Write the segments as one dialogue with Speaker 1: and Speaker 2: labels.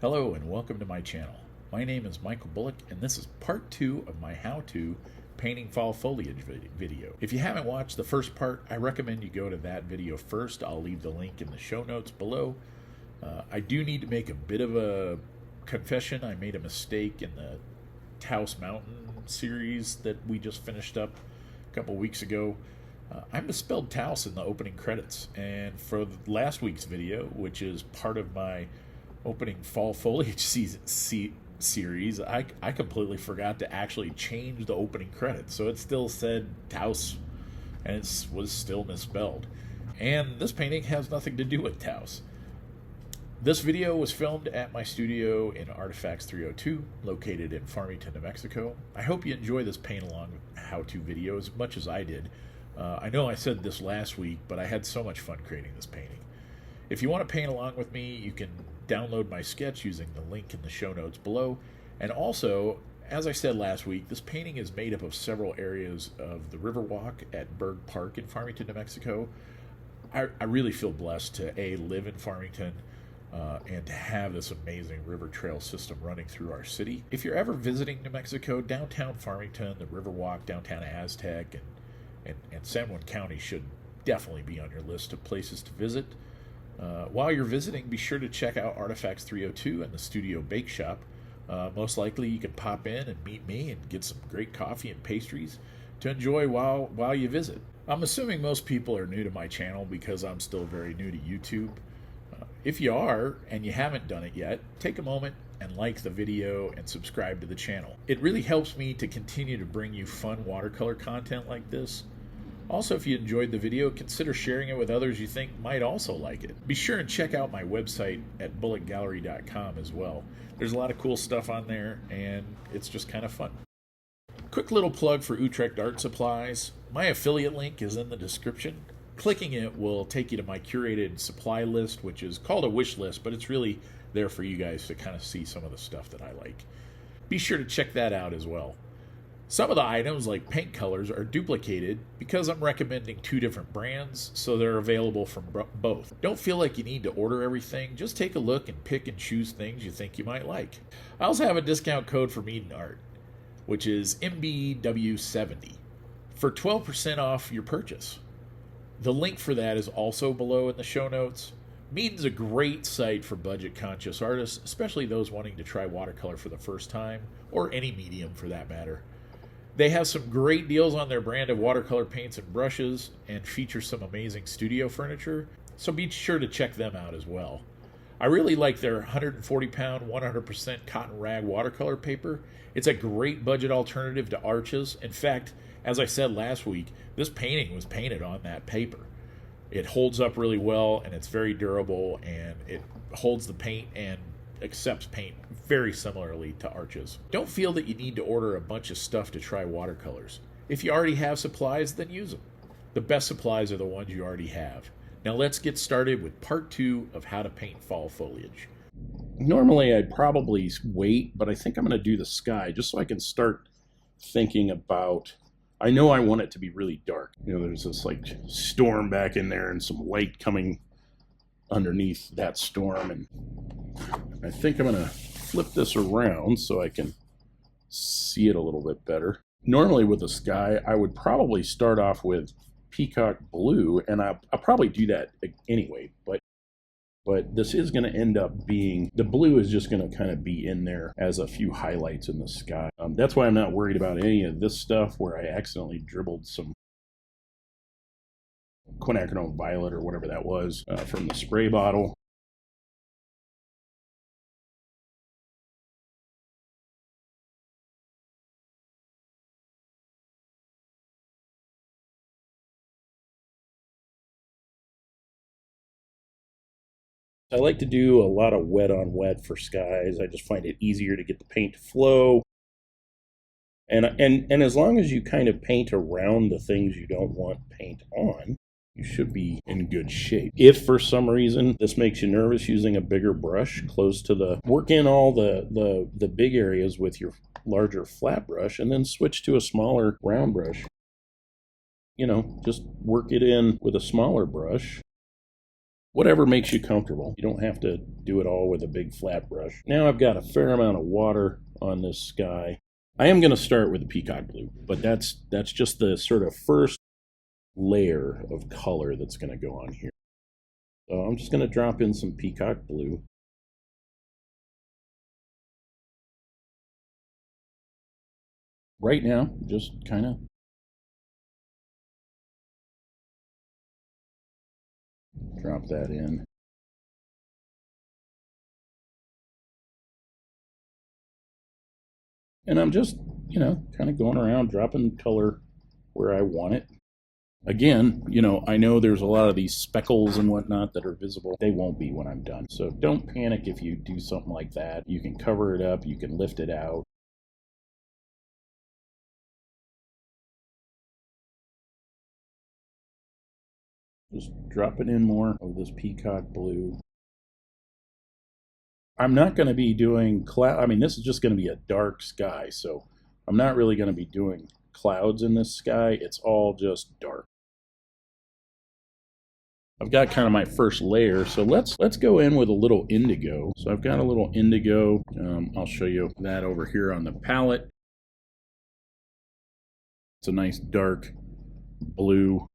Speaker 1: Hello and welcome to my channel. My name is Michael Bullock and this is part 2 of my how-to painting fall foliage video. If you haven't watched the first part, I recommend you go to that video first. I'll leave the link in the show notes below. I do need to make a bit of a confession. I made a mistake in the Taos Mountain series that we just finished up a couple weeks ago. I misspelled Taos in the opening credits, and for last week's video, which is part of my opening fall foliage series, I completely forgot to actually change the opening credits, so it still said Taos and it was still misspelled. And this painting has nothing to do with Taos. This video was filmed at my studio in Artifacts 302, located in Farmington, New Mexico. I hope you enjoy this paint along how-to video as much as I did. I know I said this last week, but I had so much fun creating this painting. If you want to paint along with me, you can download my sketch using the link in the show notes below. And also, as I said last week, this painting is made up of several areas of the Riverwalk at Berg Park in Farmington, New Mexico. I really feel blessed to live in Farmington and to have this amazing river trail system running through our city. If you're ever visiting New Mexico, downtown Farmington, the Riverwalk, downtown Aztec, and San Juan County should definitely be on your list of places to visit. While you're visiting, be sure to check out Artifacts 302 and the Studio Bake Shop. Most likely you can pop in and meet me and get some great coffee and pastries to enjoy while you visit. I'm assuming most people are new to my channel because I'm still very new to YouTube. If you are and you haven't done it yet, take a moment and like the video and subscribe to the channel. It really helps me to continue to bring you fun watercolor content like this. Also, if you enjoyed the video, consider sharing it with others you think might also like it. Be sure and check out my website at bullockgallery.com as well. There's a lot of cool stuff on there, and it's just kind of fun. Quick little plug for Utrecht Art Supplies. My affiliate link is in the description. Clicking it will take you to my curated supply list, which is called a wish list, but it's really there for you guys to kind of see some of the stuff that I like. Be sure to check that out as well. Some of the items, like paint colors, are duplicated because I'm recommending 2 different brands, so they're available from both. Don't feel like you need to order everything. Just take a look and pick and choose things you think you might like. I also have a discount code for Meaden Art, which is MBW70, for 12% off your purchase. The link for that is also below in the show notes. Meaden's a great site for budget-conscious artists, especially those wanting to try watercolor for the first time, or any medium for that matter. They have some great deals on their brand of watercolor paints and brushes and feature some amazing studio furniture, so be sure to check them out as well. I really like their 140-pound, 100% cotton rag watercolor paper. It's a great budget alternative to Arches. In fact, as I said last week, this painting was painted on that paper. It holds up really well, and it's very durable, and it holds the paint and accepts paint very similarly to Arches. Don't feel that you need to order a bunch of stuff to try watercolors. If you already have supplies, then use them. The best supplies are the ones you already have. Now let's get started with part 2 of how to paint fall foliage. Normally I'd probably wait, but I think I'm going to do the sky just so I can start thinking about, I know I want it to be really dark. You know, there's this like storm back in there and some light coming underneath that storm, and I think I'm going to flip this around so I can see it a little bit better. Normally with the sky, I would probably start off with peacock blue, and I'll probably do that anyway, but this is going to end up being, the blue is just going to kind of be in there as a few highlights in the sky. That's why I'm not worried about any of this stuff where I accidentally dribbled some quinacridone violet or whatever that was from the spray bottle. I like to do a lot of wet on wet for skies. I just find it easier to get the paint to flow. And as long as you kind of paint around the things you don't want paint on, you should be in good shape. If for some reason this makes you nervous using a bigger brush close to work in all the big areas with your larger flat brush and then switch to a smaller round brush. You know, just work it in with a smaller brush
Speaker 2: Whatever makes you comfortable. You don't have to do it all with a big flat brush. Now I've got a fair amount of water on this sky. I am going to start with the peacock blue, but that's just the sort of first layer of color that's going to go on here. So I'm just going to drop in some peacock blue. Right now, just kind of drop that in. And I'm just, kind of going around dropping color where I want it. Again, I know there's a lot of these speckles and whatnot that are visible. They won't be when I'm done. So don't panic if you do something like that. You can cover it up, you can lift it out. Just dropping in more of this peacock blue. I'm not going to be doing cloud. I mean, this is just going to be a dark sky, so I'm not really going to be doing clouds in this sky. It's all just dark. I've got kind of my first layer, so let's go in with a little indigo. So I've got a little indigo. I'll show you that over here on the palette. It's a nice dark blue.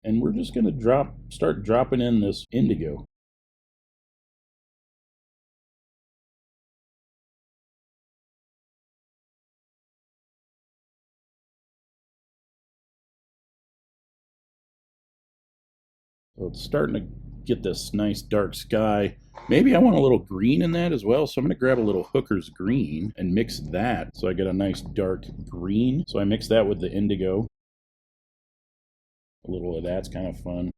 Speaker 2: And we're just going to start dropping in this indigo. So it's starting to get this nice dark sky. Maybe I want a little green in that as well. So I'm going to grab a little Hooker's green and mix that. So I get a nice dark green. So I mix that with the indigo. A little of that's kind of fun.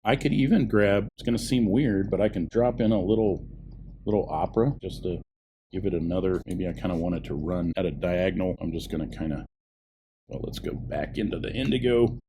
Speaker 2: I could even grab, it's going to seem weird, but I can drop in a little opera just to give it another, maybe I kind of want it to run at a diagonal. I'm just going to kind of, well, let's go back into the indigo.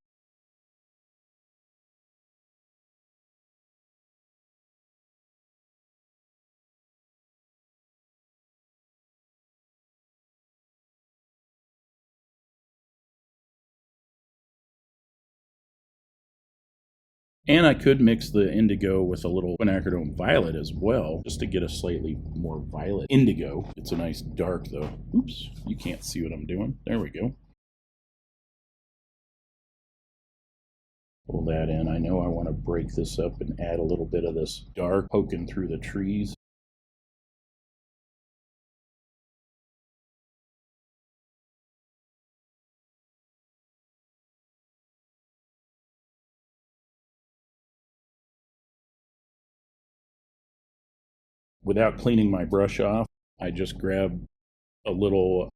Speaker 2: And I could mix the indigo with a little quinacridone violet as well, just to get a slightly more violet indigo. It's a nice dark though. Oops, you can't see what I'm doing. There we go. Pull that in. I know I want to break this up and add a little bit of this dark poking through the trees. Without cleaning my brush off, I just grab a little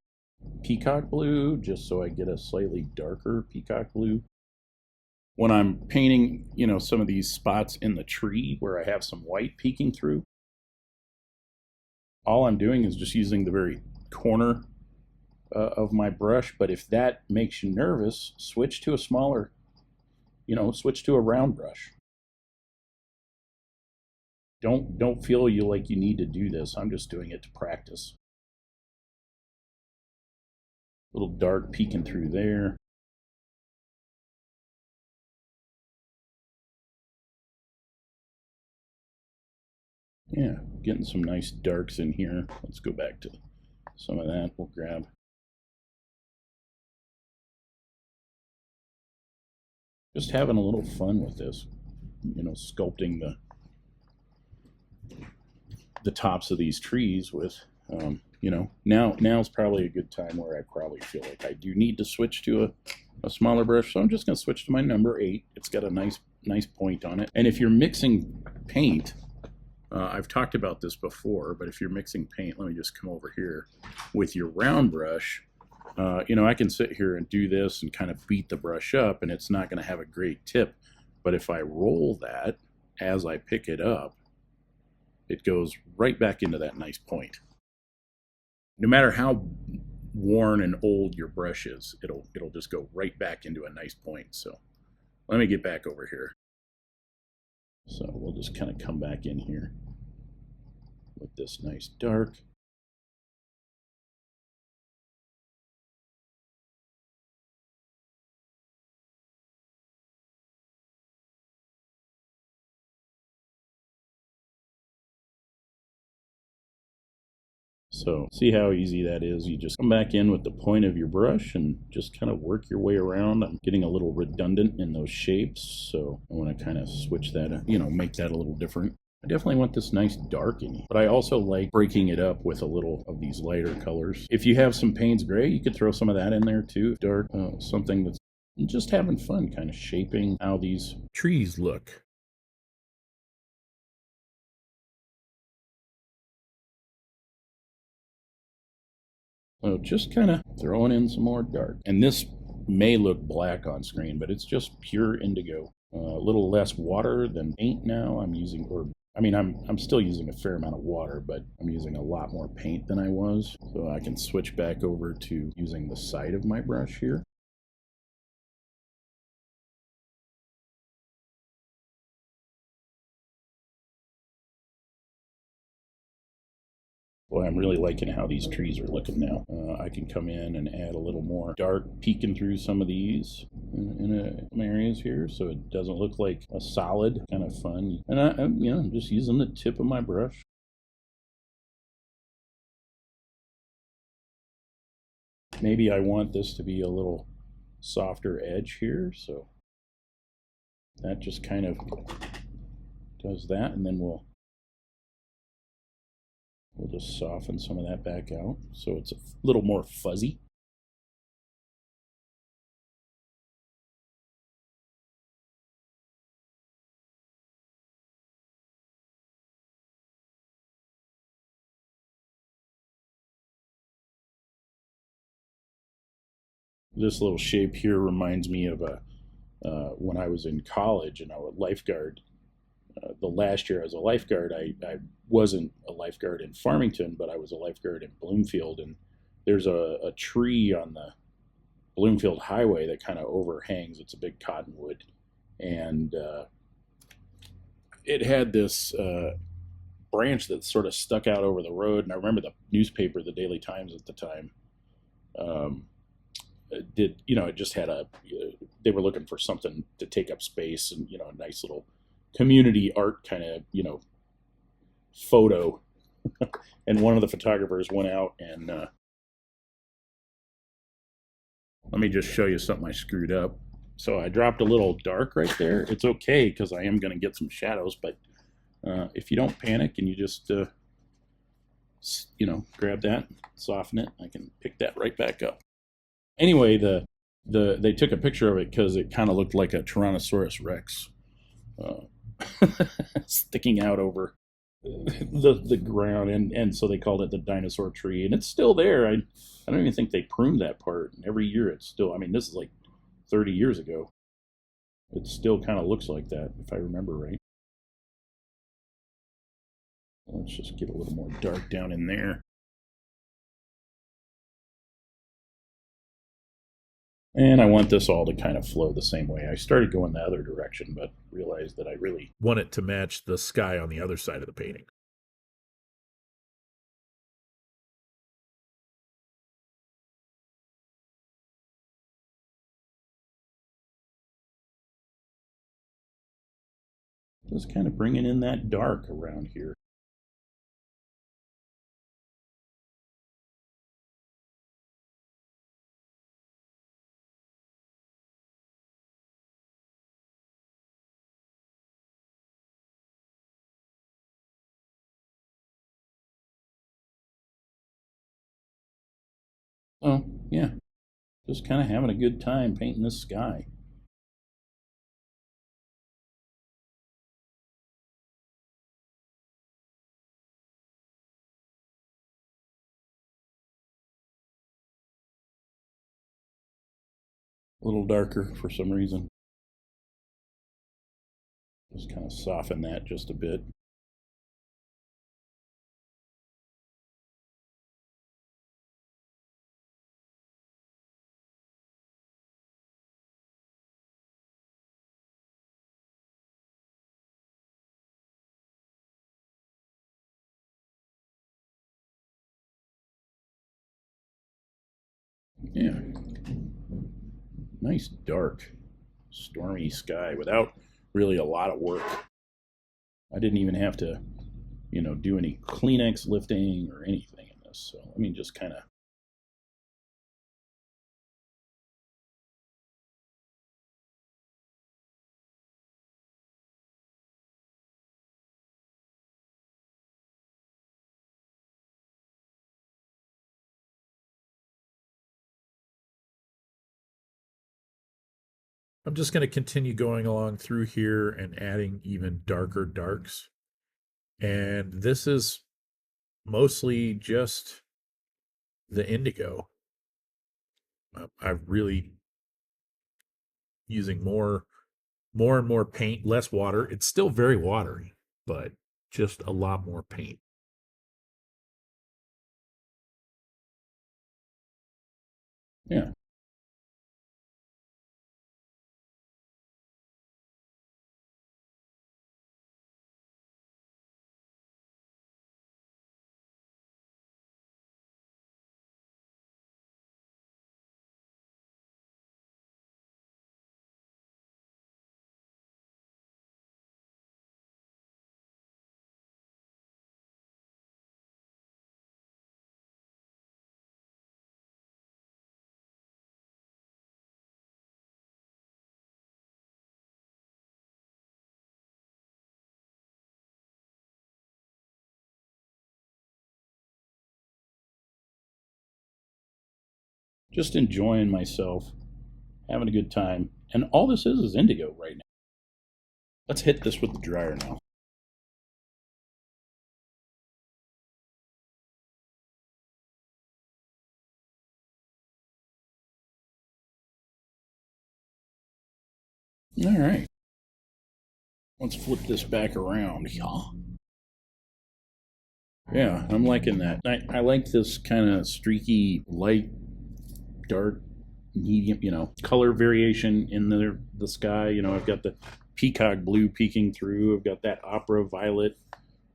Speaker 2: peacock blue just so I get a slightly darker peacock blue. When I'm painting, some of these spots in the tree where I have some white peeking through, all I'm doing is just using the very corner of my brush. But if that makes you nervous, switch to a smaller, switch to a round brush. Don't feel like you need to do this. I'm just doing it to practice. Little dark peeking through there. Yeah, getting some nice darks in here. Let's go back to some of that. We'll grab. Just having a little fun with this, sculpting the tops of these trees with, now's probably a good time where I probably feel like I do need to switch to a smaller brush. So I'm just going to switch to my number 8. It's got a nice point on it. And if you're mixing paint, I've talked about this before, but if you're mixing paint, let me just come over here with your round brush. I can sit here and do this and kind of beat the brush up, and it's not going to have a great tip. But if I roll that as I pick it up, it goes right back into that nice point. No matter how worn and old your brush is, it'll just go right back into a nice point. So let me get back over here. So we'll just kind of come back in here with this nice dark. So see how easy that is. You just come back in with the point of your brush and just kind of work your way around. I'm getting a little redundant in those shapes, so I want to kind of switch that, make that a little different. I definitely want this nice dark in here, but I also like breaking it up with a little of these lighter colors. If you have some Payne's Gray, you could throw some of that in there too. Dark, something that's just having fun, kind of shaping how these
Speaker 1: trees look.
Speaker 2: So just kind of throwing in some more dark. And this may look black on screen, but it's just pure indigo. A little less water than paint now. I'm still using a fair amount of water, but I'm using a lot more paint than I was. So I can switch back over to using the side of my brush here. Boy, I'm really liking how these trees are looking now. I can come in and add a little more dark peeking through some of these in some areas here, so it doesn't look like a solid. Kind of fun. And I'm just using the tip of my brush. Maybe I want this to be a little softer edge here, so that just kind of does that, and then we'll just soften some of that back out so it's a little more fuzzy. This little shape here reminds me of when I was in college and I was a lifeguard. The last year as a lifeguard, I wasn't a lifeguard in Farmington, but I was a lifeguard in Bloomfield. And there's a tree on the Bloomfield Highway that kind of overhangs. It's a big cottonwood. And it had this branch that sort of stuck out over the road. And I remember the newspaper, the Daily Times at the time, it just had they were looking for something to take up space and, a nice little community art kind of, photo. And one of the photographers went out and let me just show you something I screwed up. So I dropped a little dark right there. It's okay because I am going to get some shadows, but if you don't panic and you just grab that, soften it, I can pick that right back up. Anyway, they took a picture of it because it kind of looked like a Tyrannosaurus Rex sticking out over the ground, and so they called it the dinosaur tree, and it's still there. I don't even think they pruned that part. Every year it's still, this is like 30 years ago. It still kind of looks like that, if I remember right. Let's just get a little more dark down in there. And I want this all to kind of flow the same way. I started going the other direction, but realized that I really
Speaker 1: want it to match the sky on the other side of the painting.
Speaker 2: Just kind of bringing in that dark around here. Oh, yeah. Just kind of having a good time painting this sky. A little darker for some reason. Just kind of soften that just a bit. Yeah. Nice dark, stormy sky without really a lot of work. I didn't even have to, do any Kleenex lifting or anything in this. this. So let me just kind of.
Speaker 1: I'm just going to continue going along through here and adding even darker darks. And this is mostly just the indigo. I'm really using more and more paint, less water. It's still very watery, but just a lot more paint.
Speaker 2: Yeah. Just enjoying myself, having a good time. And all this is indigo right now. Let's hit this with the dryer now. All right. Let's flip this back around. Yeah, I'm liking that. I like this kind of streaky, light, dark, medium, color variation in the sky. I've got the peacock blue peeking through. I've got that opera violet.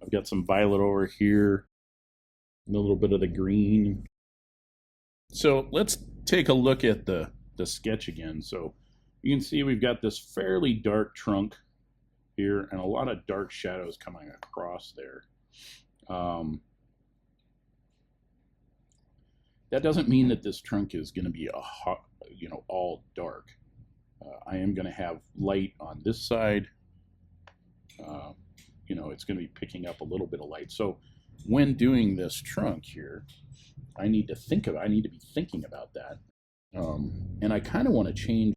Speaker 2: I've got some violet over here. And a little bit of the green. So let's take a look at the sketch again. So you can see we've got this fairly dark trunk here and a lot of dark shadows coming across there. That doesn't mean that this trunk is going to be all dark. I am going to have light on this side. It's going to be picking up a little bit of light. So when doing this trunk here, I need to be thinking about that. And I kind of want to change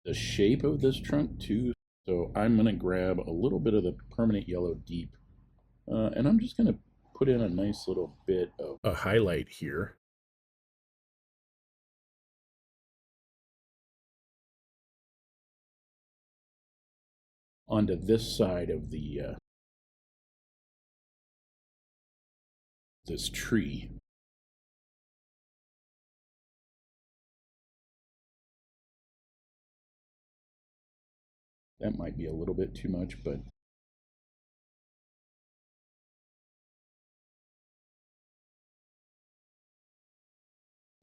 Speaker 2: the shape of this trunk too. So I'm going to grab a little bit of the permanent yellow deep, and I'm just going to put in a nice little bit of a highlight here. Onto this side of the this tree. That might be a little bit too much, but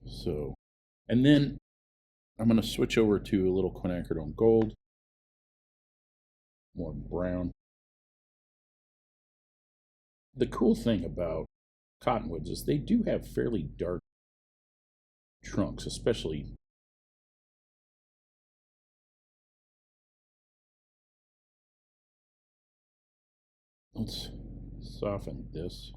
Speaker 2: so, and then I'm going to switch over to a little quinacridone gold, more brown. The cool thing about cottonwoods is they do have fairly dark trunks, especially let's soften this.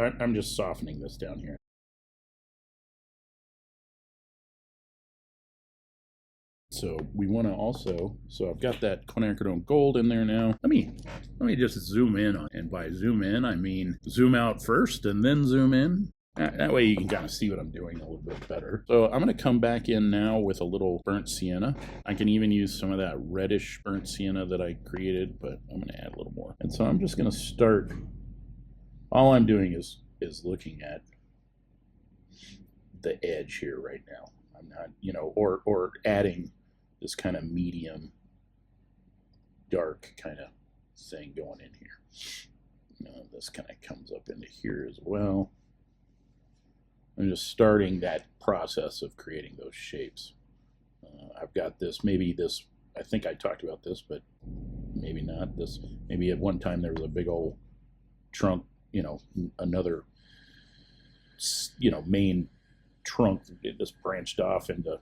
Speaker 2: I'm just softening this down here. So we want to also, so I've got that quinacridone gold in there now. Let me just zoom in on, and by zoom in, I mean zoom out first and then zoom in. That way you can kind of see what I'm doing a little bit better. So I'm going to come back in now with a little burnt sienna. I can even use some of that reddish burnt sienna that I created, but I'm going to add a little more. And so I'm just going to start, all I'm doing is looking at the edge here right now. I'm not, or adding this kind of medium dark kind of thing going in here. This kind of comes up into here as well. I'm just starting that process of creating those shapes. I've got this, maybe this, I think I talked about this, but maybe not. This, maybe at one time there was a big old trunk, another, main trunk. It just branched off into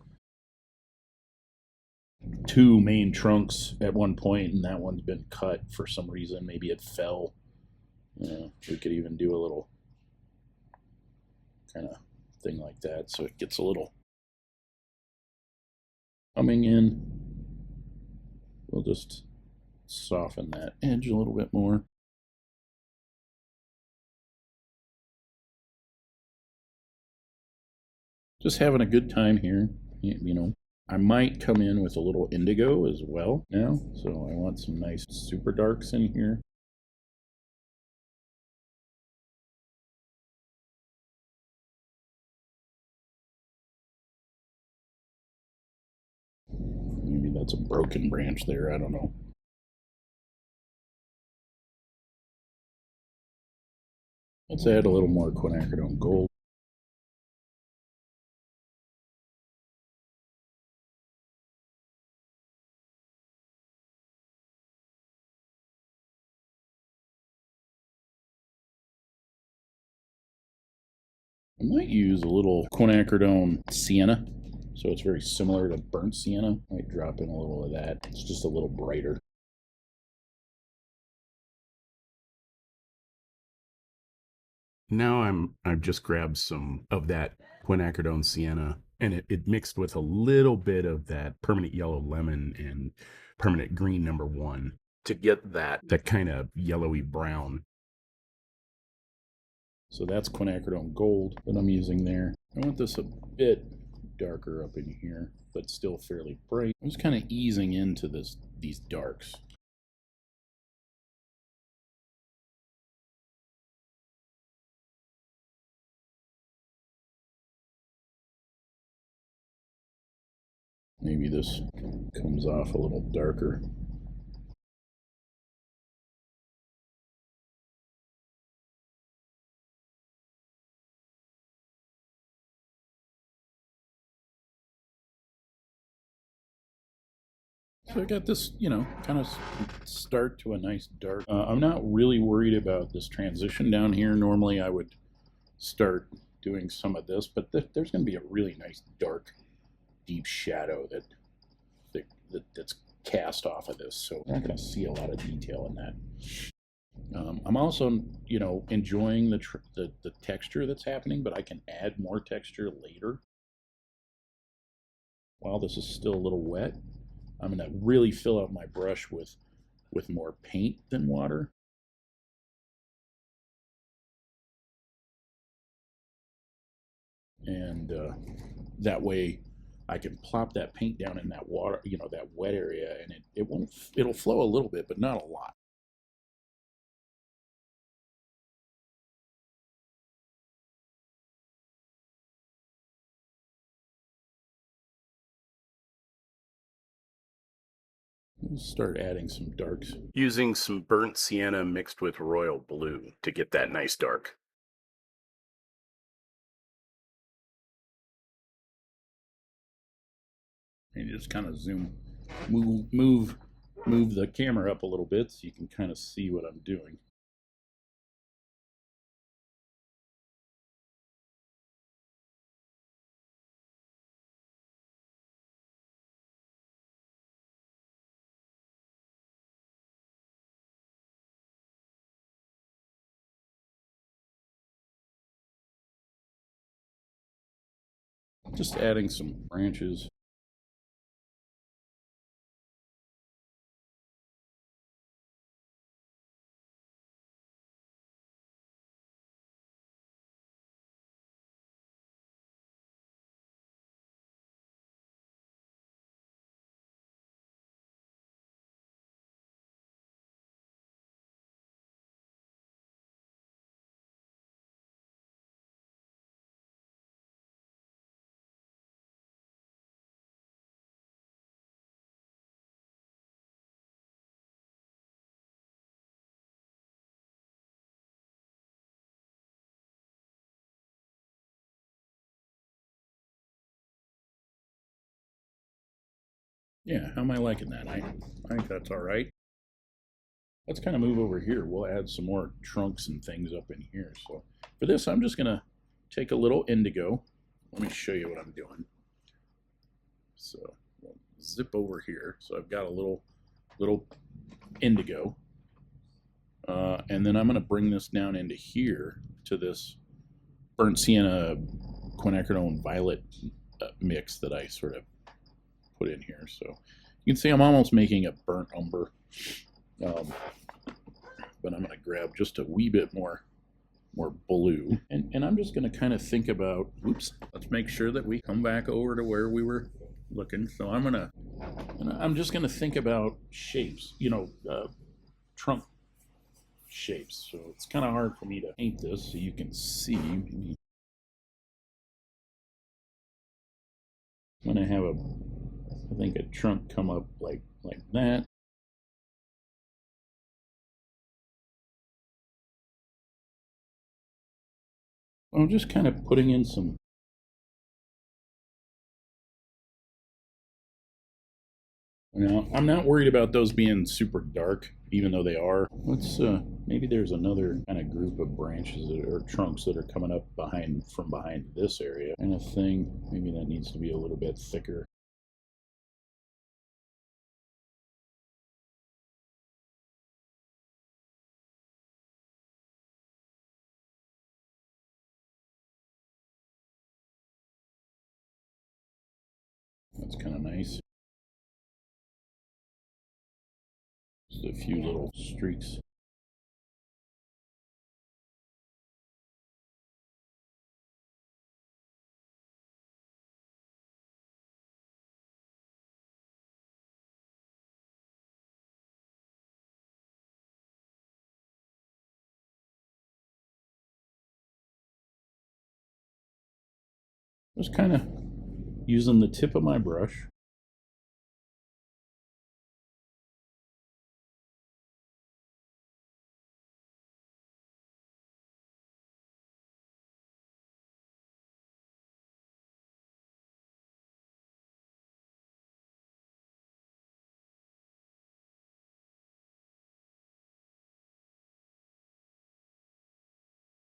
Speaker 2: two main trunks at one point, and that one's been cut for some reason. Maybe it fell. We could even do a little kind of thing like that, so it gets a little coming in. We'll just soften that edge a little bit more. Just having a good time here, I might come in with a little indigo as well now, so I want some nice super darks in here. Maybe that's a broken branch there, I don't know. Let's add a little more quinacridone gold. I might use a little quinacridone sienna, so it's very similar to burnt sienna. Might drop in a little of that. It's just a little brighter.
Speaker 3: Now I've just grabbed some of that quinacridone sienna, and it mixed with a little bit of that permanent yellow lemon and permanent green #1 to get that kind of yellowy brown.
Speaker 2: So that's quinacridone gold that I'm using there. I want this a bit darker up in here, but still fairly bright. I'm just kind of easing into these darks. Maybe this comes off a little darker. So I got this, kind of start to a nice dark. I'm not really worried about this transition down here. Normally I would start doing some of this, but there's going to be a really nice dark, deep shadow that's cast off of this. So we're not going to see a lot of detail in that. I'm also, enjoying the texture that's happening, but I can add more texture later. While this is still a little wet, I'm going to really fill out my brush with more paint than water. And that way I can plop that paint down in that water, that wet area, and it'll flow a little bit, but not a lot. We'll start adding some darks.
Speaker 3: Using some burnt sienna mixed with royal blue to get that nice dark.
Speaker 2: And you just kind of move the camera up a little bit so you can kind of see what I'm doing. Just adding some branches. Yeah, how am I liking that? I think that's all right. Let's kind of move over here. We'll add some more trunks and things up in here. So for this, I'm just going to take a little indigo. Let me show you what I'm doing. So we'll zip over here. So I've got a little indigo. And then I'm going to bring this down into here to this burnt sienna quinacridone violet mix that I sort of put in here. So you can see I'm almost making a burnt umber. But I'm going to grab just a wee bit more blue. And I'm just going to kind of think about, oops, let's make sure that we come back over to where we were looking. So I'm just going to think about shapes, trunk shapes. So it's kind of hard for me to paint this so you can see. Maybe I'm going to have I think a trunk come up like that. I'm just kind of putting in some. Now, I'm not worried about those being super dark, even though they are. Let's maybe there's another kind of group of branches or trunks that are coming up from behind this area kind of thing. Maybe that needs to be a little bit thicker. That's kind of nice. Just a few little streaks. Just kind of using the tip of my brush.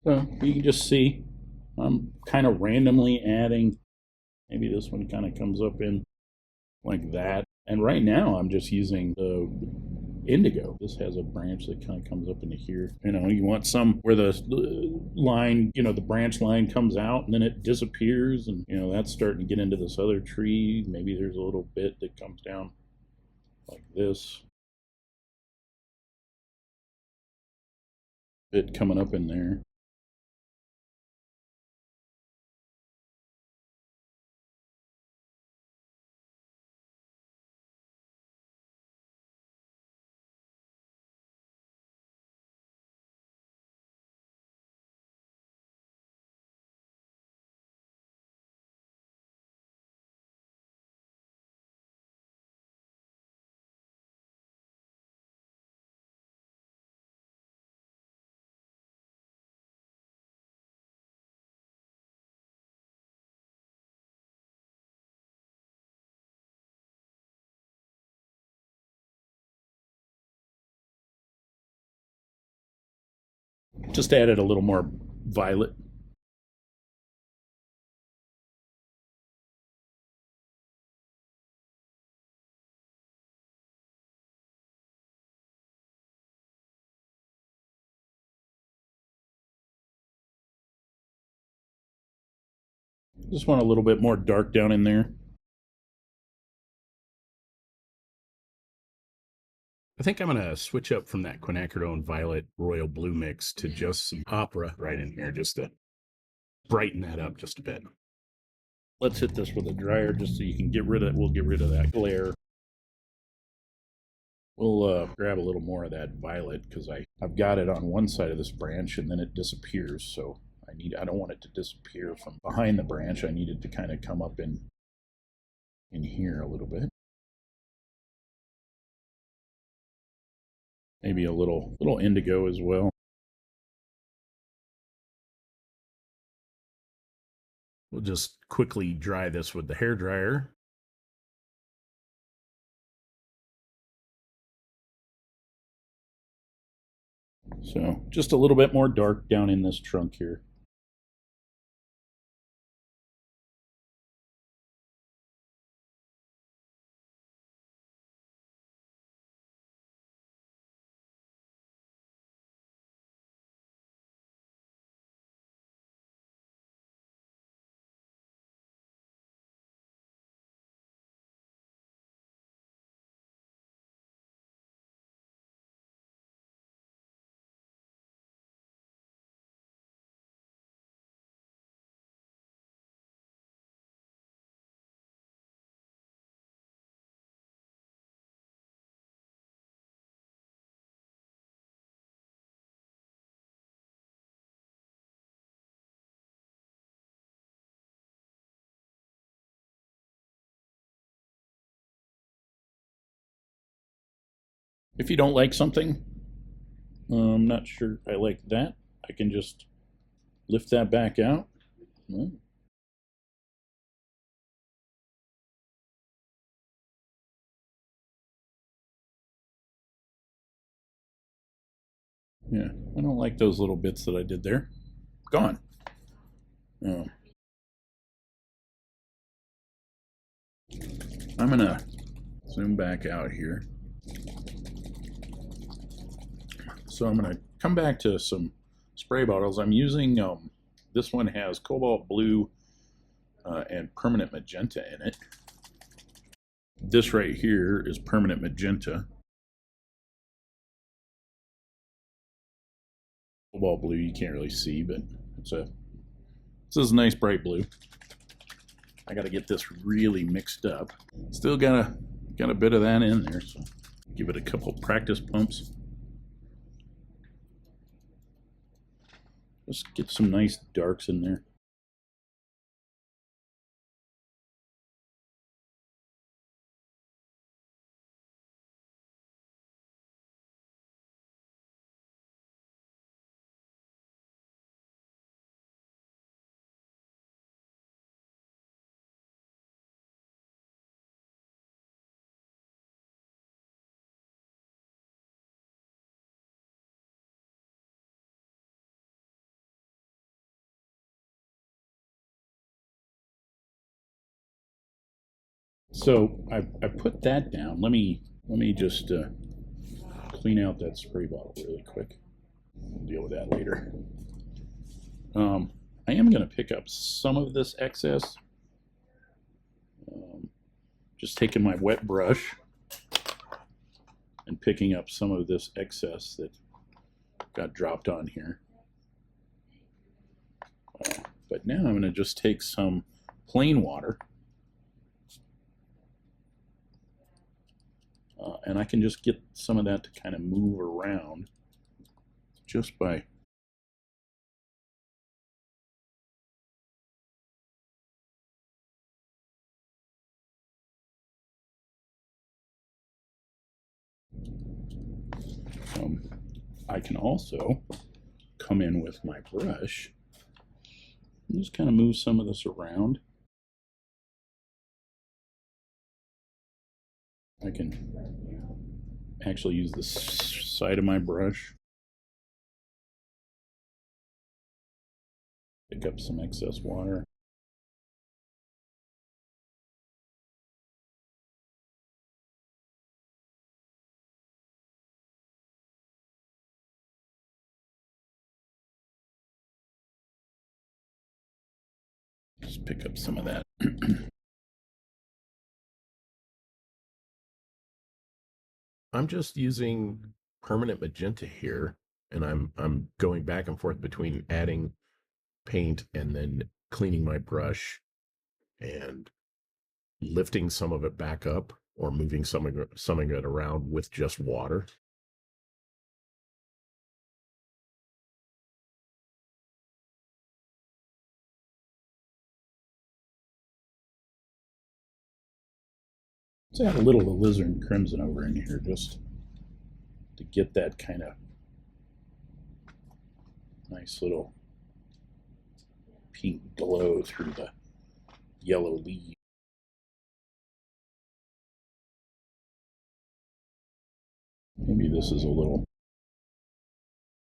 Speaker 2: So you can just see I'm kind of randomly adding. Maybe this one kind of comes up in like that. And right now I'm just using the indigo. This has a branch that kind of comes up into here. You want some where the line, the branch line comes out and then it disappears. And, that's starting to get into this other tree. Maybe there's a little bit that comes down like this. Bit coming up in there. Just added a little more violet. Just want a little bit more dark down in there.
Speaker 3: I think I'm going to switch up from that quinacridone violet royal blue mix to just some opera right in here just to brighten that up just a bit.
Speaker 2: Let's hit this with a dryer just so you can we'll get rid of that glare. We'll grab a little more of that violet because I've got it on one side of this branch and then it disappears. So I don't want it to disappear from behind the branch. I need it to kind of come up in here a little bit. Maybe a little indigo as well.
Speaker 3: We'll just quickly dry this with the hair dryer.
Speaker 2: So just a little bit more dark down in this trunk here. If you don't like something, I'm not sure I like that, I can just lift that back out. Well, yeah, I don't like those little bits that I did there. Gone. I'm gonna zoom back out here. So I'm gonna come back to some spray bottles. I'm using, this one has cobalt blue and permanent magenta in it. This right here is permanent magenta. Cobalt blue you can't really see, but this is a nice bright blue. I got to get this really mixed up. Still got a bit of that in there, so give it a couple practice pumps. Just get some nice darks in there. So I put that down. Let me just clean out that spray bottle really quick. We'll deal with that later. I am going to pick up some of this excess. Just taking my wet brush and picking up some of this excess that got dropped on here. But now I'm going to just take some plain water. And I can just get some of that to kind of move around just by I can also come in with my brush and just kind of move some of this around. I can actually use the side of my brush, pick up some excess water. Just pick up some of that.
Speaker 3: I'm just using permanent magenta here, and I'm going back and forth between adding paint and then cleaning my brush and lifting some of it back up or moving some of it around with just water.
Speaker 2: Let's add a little alizarin crimson over in here just to get that kind of nice little pink glow through the yellow leaves. Maybe this is a little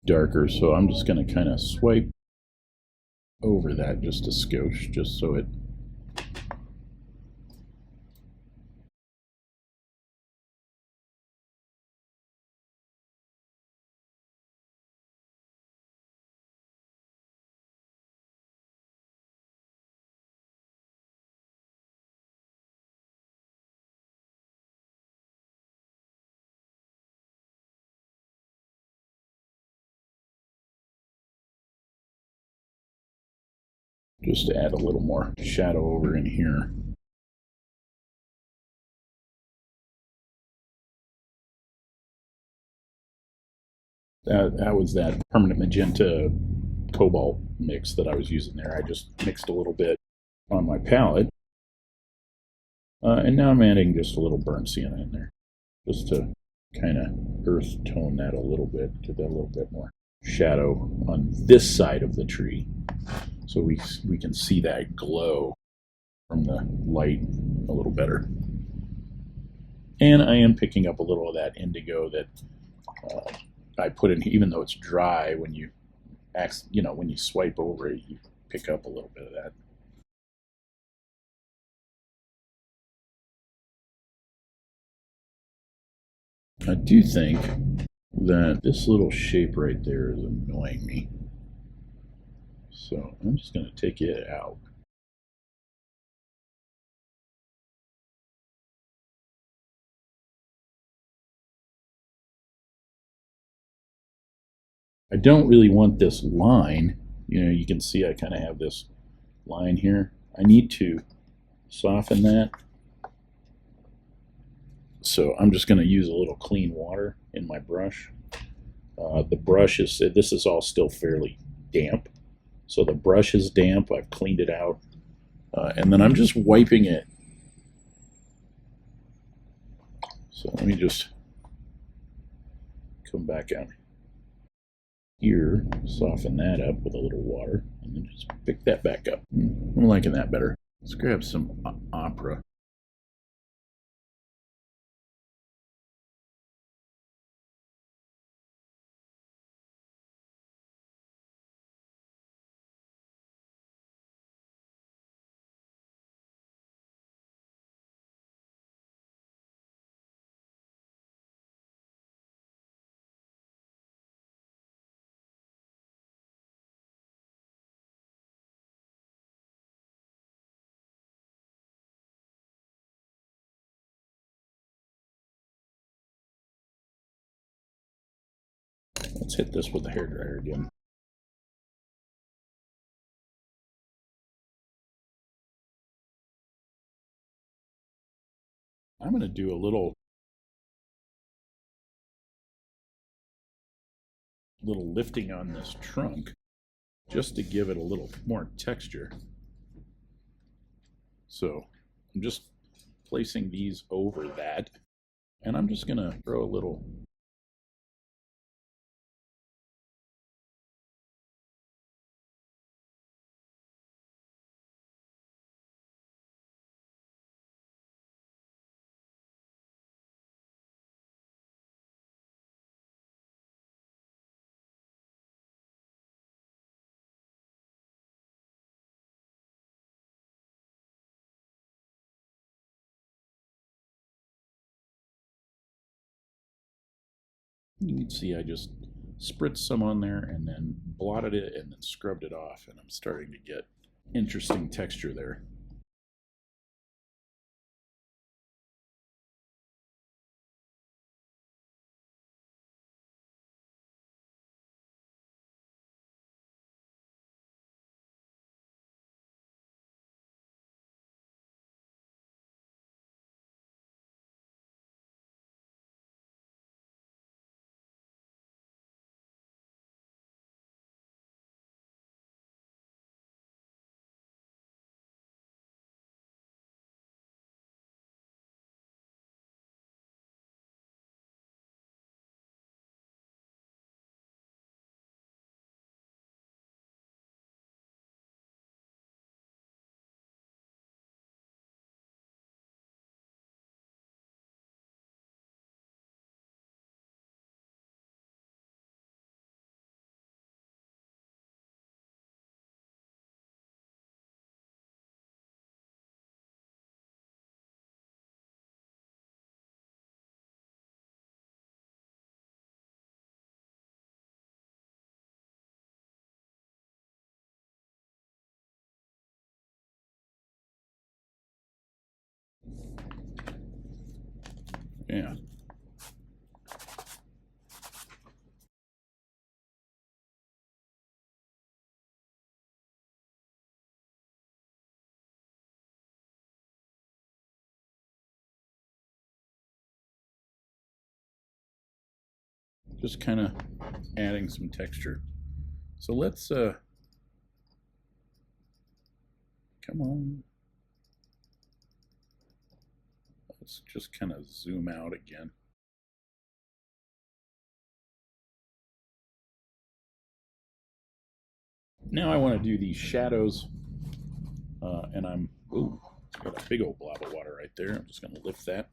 Speaker 2: darker, so I'm just going to kind of swipe over that just a skosh, just so it just to add a little more shadow over in here. That was that permanent magenta cobalt mix that I was using there. I just mixed a little bit on my palette. And now I'm adding just a little burnt sienna in there, just to kind of earth tone that a little bit, give that a little bit more shadow on this side of the tree, so we can see that glow from the light a little better. And I am picking up a little of that indigo that I put in, even though it's dry. When you when you swipe over it, you pick up a little bit of that. I do think that this little shape right there is annoying me, so I'm just going to take it out. I don't really want this line. You can see I kind of have this line here. I need to soften that. So I'm just going to use a little clean water in my brush. The brush this is all still fairly damp. So the brush is damp. I've cleaned it out. And then I'm just wiping it. So let me just come back out here, soften that up with a little water, and then just pick that back up. I'm liking that better. Let's grab some opera. Let's hit this with the hairdryer again. I'm going to do a little lifting on this trunk just to give it a little more texture. So I'm just placing these over that, and I'm just going to throw a little you can see I just spritzed some on there and then blotted it and then scrubbed it off, and I'm starting to get interesting texture there. Yeah. Just kind of adding some texture. So let's come on. Let's just kind of zoom out again. Now I want to do these shadows, and ooh, it's got a big old blob of water right there. I'm just going to lift that.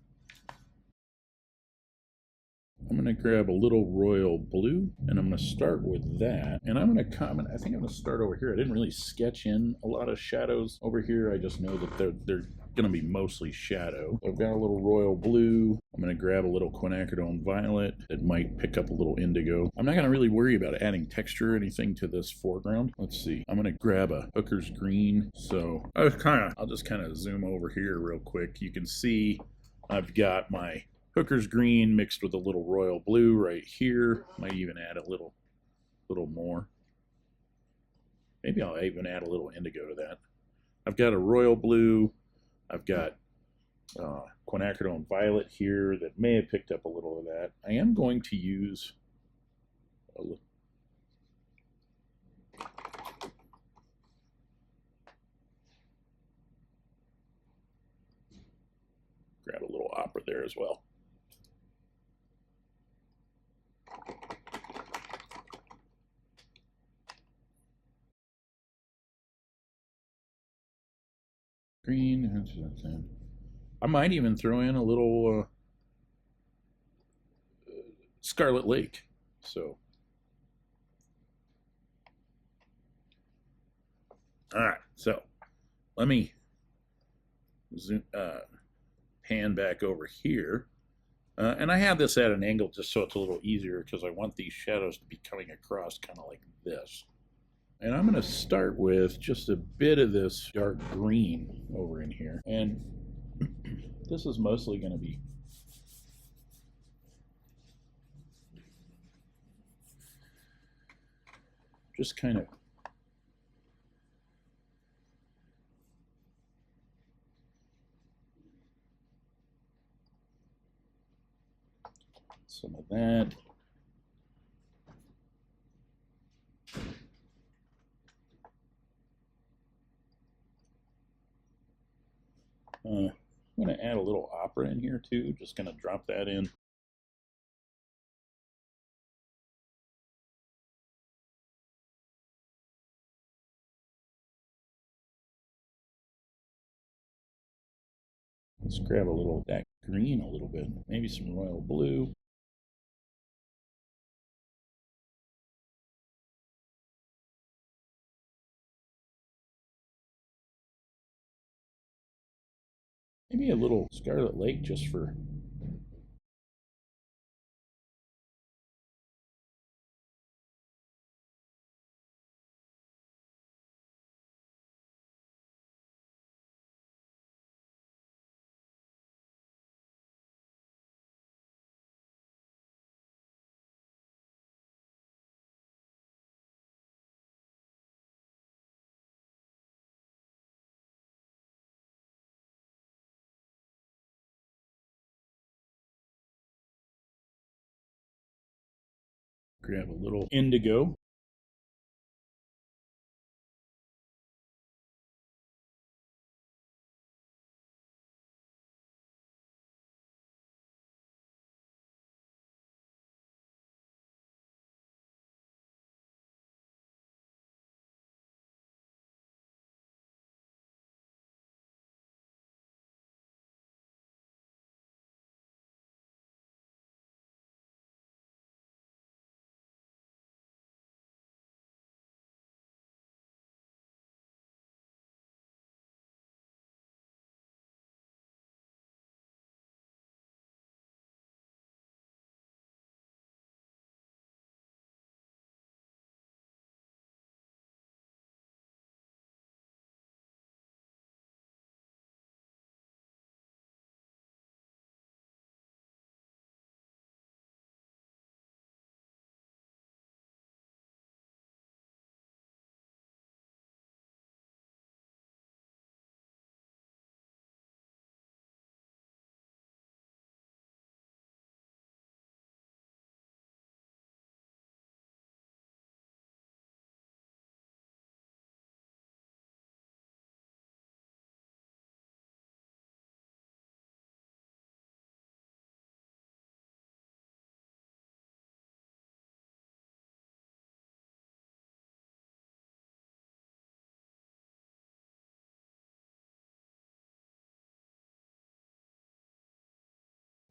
Speaker 2: I'm going to grab a little royal blue, and I'm going to start with that. And I'm going to comment, I think I'm going to start over here. I didn't really sketch in a lot of shadows over here. I just know that they're going to be mostly shadow. I've got a little royal blue. I'm going to grab a little quinacridone violet that might pick up a little indigo. I'm not going to really worry about adding texture or anything to this foreground. Let's see. I'm going to grab a Hooker's green. So I'll just kind of zoom over here real quick. You can see I've got my Hooker's green mixed with a little royal blue right here. Might even add a little more. Maybe I'll even add a little indigo to that. I've got a royal blue. I've got quinacridone violet here that may have picked up a little of that. I am going to use a little. Grab a little opera there as well. Green. I might even throw in a little Scarlet Lake. So, all right. So, let me zoom, pan back over here. And I have this at an angle just so it's a little easier because I want these shadows to be coming across kind of like this. And I'm going to start with just a bit of this dark green over in here. And this is mostly going to be just kind of some of that. I'm going to add a little opera in here too. Just going to drop that in. Let's grab a little of that green a little bit. Maybe some royal blue. Maybe a little Scarlet Lake just for grab a little indigo.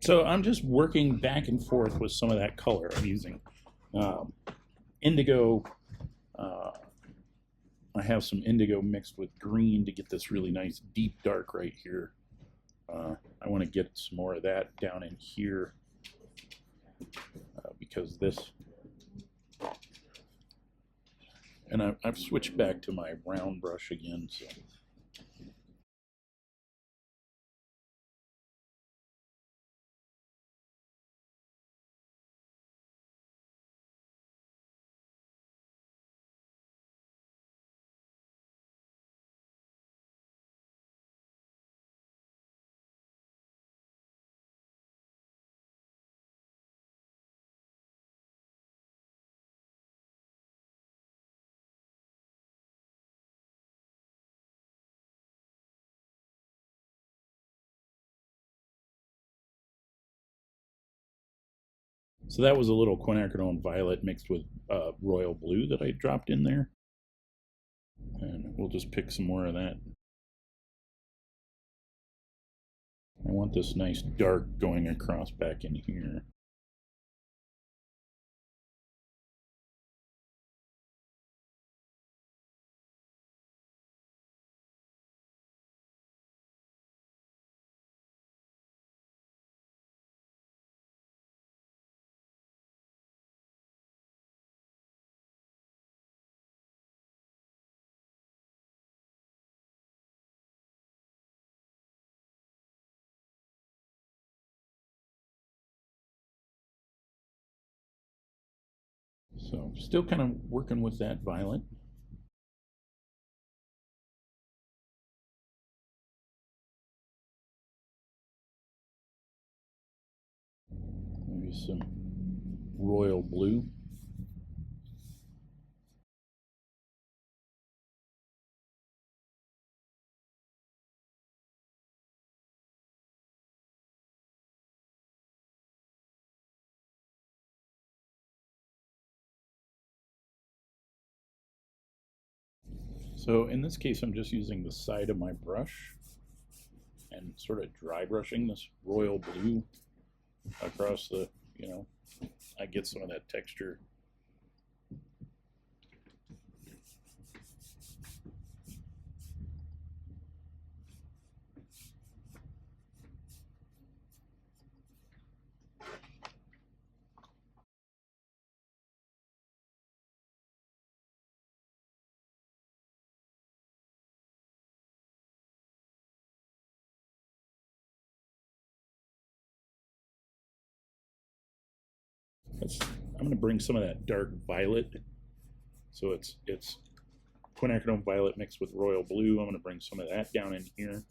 Speaker 2: So I'm just working back and forth with some of that color. I'm using indigo. I have some indigo mixed with green to get this really nice deep dark right here. I want to get some more of that down in here because this, and I've switched back to my round brush again. So that was a little quinacridone violet mixed with royal blue that I dropped in there. And we'll just pick some more of that. I want this nice dark going across back in here. So still kind of working with that violet. Maybe some royal blue. So in this case, I'm just using the side of my brush and sort of dry brushing this royal blue across the, I get some of that texture. I'm going to bring some of that dark violet. So it's quinacridone violet mixed with royal blue. I'm going to bring some of that down in here.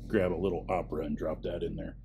Speaker 2: Grab a little opera and drop that in there.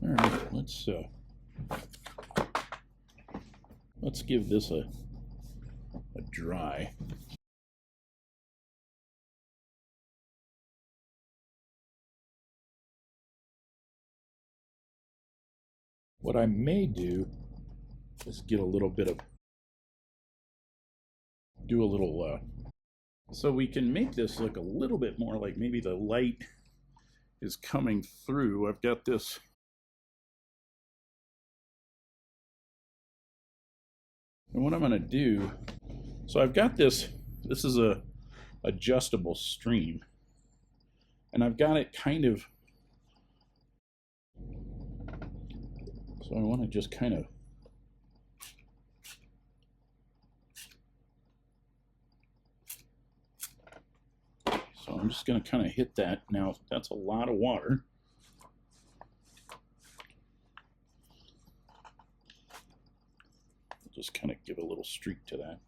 Speaker 2: All right, let's give this a dry. What I may do is get a little bit of, do a little, so we can make this look a little bit more like maybe the light is coming through. I've got this, and what I'm going to do, so I've got this is a adjustable stream, and I've got it kind of, so I want to just kind of, so I'm just going to kind of hit that. Now that's a lot of water. Just kind of give a little streak to that.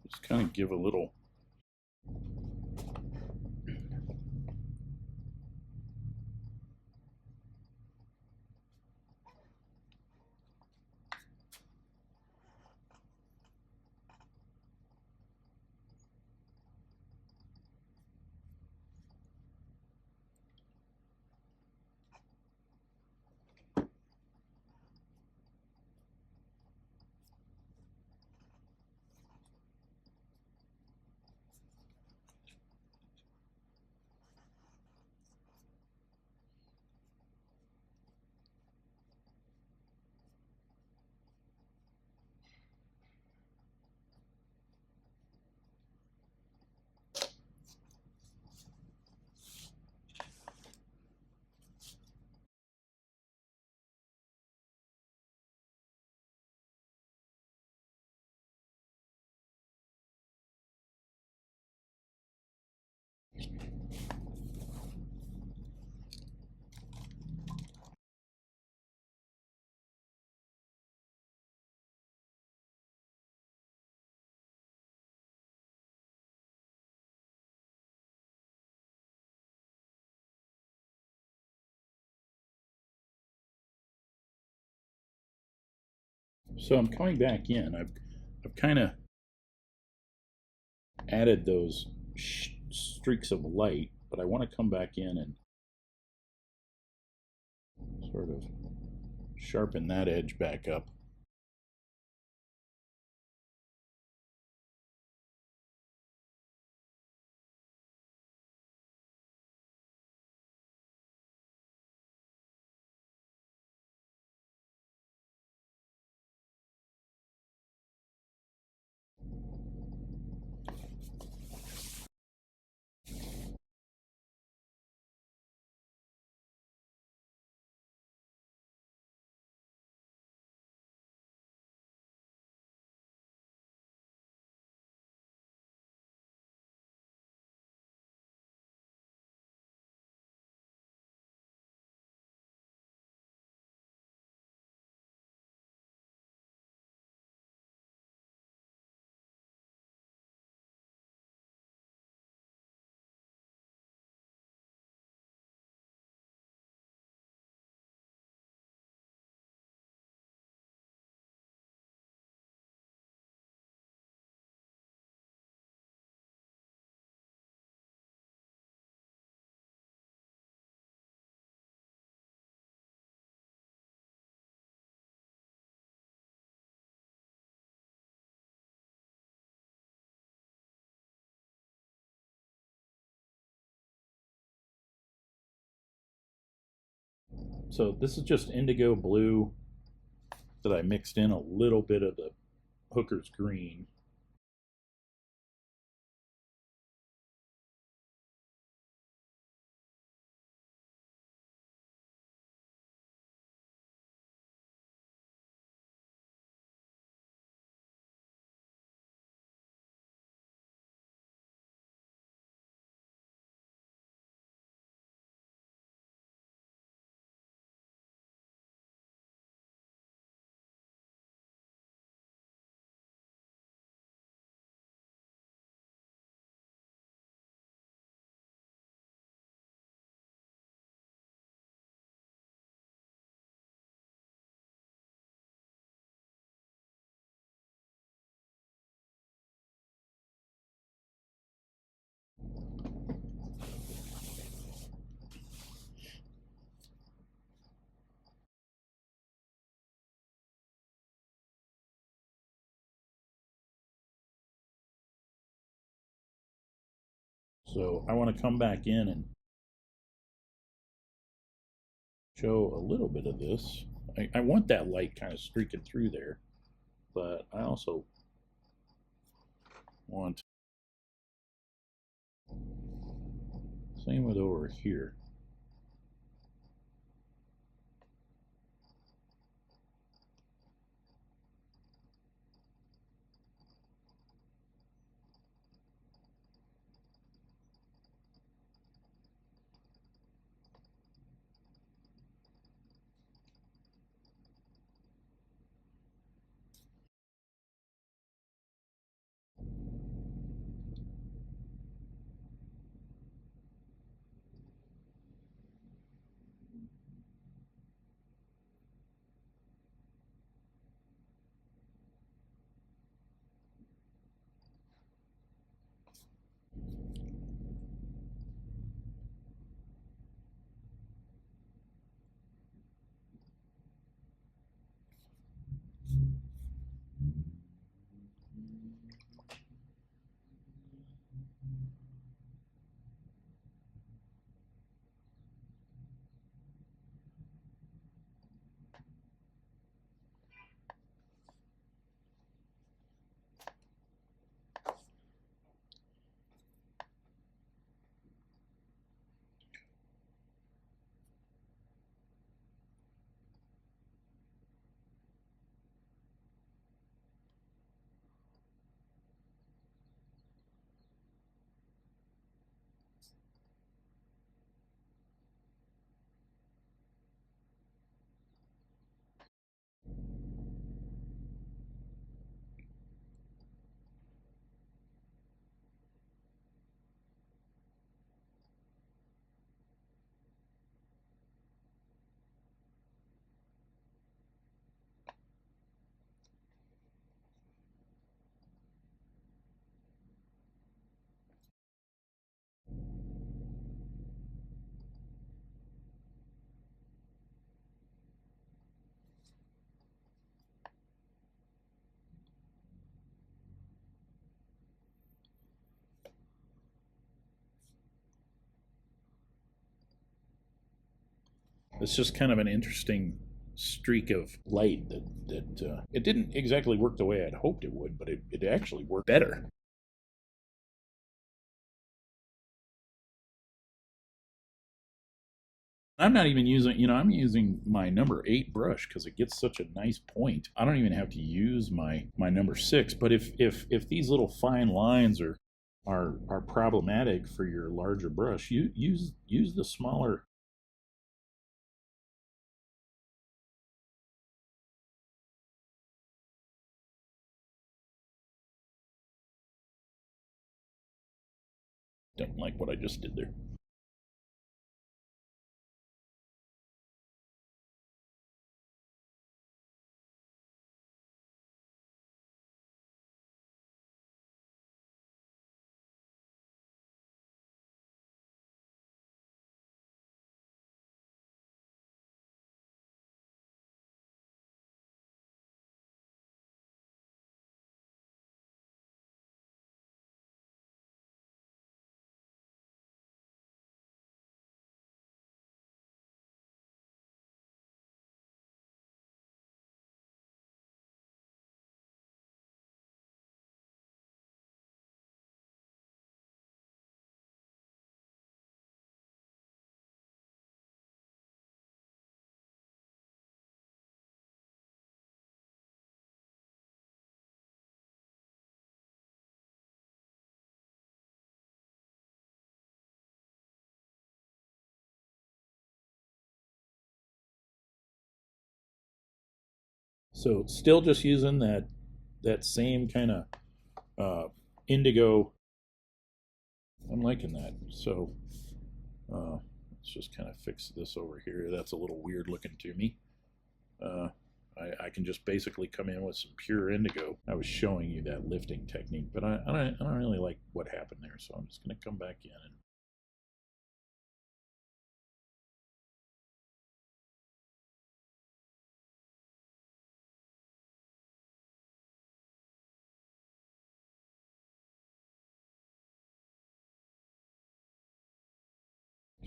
Speaker 2: Just kind of give a little. So I'm coming back in. I've kind of added those streaks of light, but I want to come back in and sort of sharpen that edge back up. So this is just indigo blue that I mixed in a little bit of the Hooker's green. So I want to come back in and show a little bit of this. I want that light kind of streaking through there, but I also want, same with over here. It's just kind of an interesting streak of light that it didn't exactly work the way I'd hoped it would, but it actually worked better. I'm not even using, I'm using my number 8 brush because it gets such a nice point. I don't even have to use my number 6. But if these little fine lines are problematic for your larger brush, use the smaller. Don't like what I just did there. So still just using that same kind of indigo. I'm liking that. So let's just kind of fix this over here. That's a little weird looking to me. Uh, I can just basically come in with some pure indigo. I was showing you that lifting technique, but I don't really like what happened there. So I'm just going to come back in and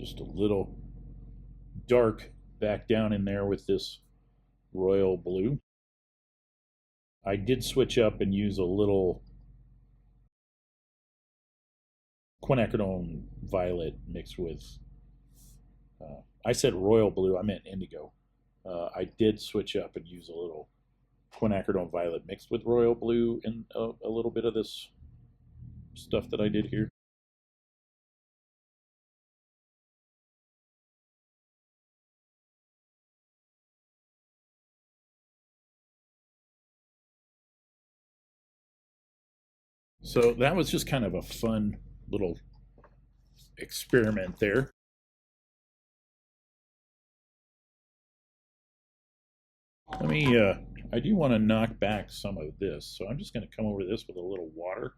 Speaker 2: Just a little dark back down in there with this royal blue. I did switch up and use a little quinacridone violet mixed with, I said royal blue, I meant indigo. I did switch up and use a little quinacridone violet mixed with royal blue and a little bit of this stuff that I did here. So that was just kind of a fun little experiment there. Let me, I do want to knock back some of this, so I'm just going to come over this with a little water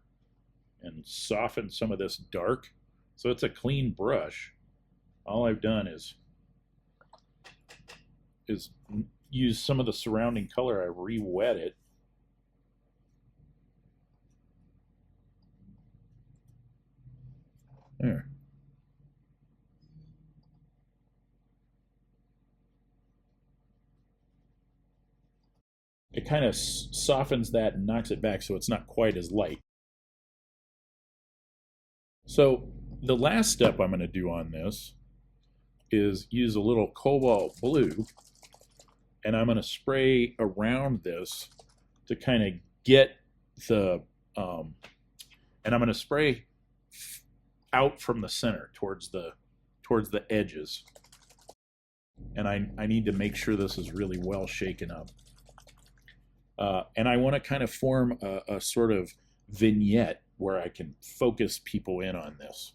Speaker 2: and soften some of this dark. So it's a clean brush. All I've done is use some of the surrounding color. I re-wet it. There. It kind of softens that and knocks it back so it's not quite as light. So the last step I'm going to do on this is use a little cobalt blue, and I'm going to spray around this to kind of get the, and I'm going to spray out from the center towards the edges. And I need to make sure this is really well shaken up. And I want to kind of form a sort of vignette where I can focus people in on this.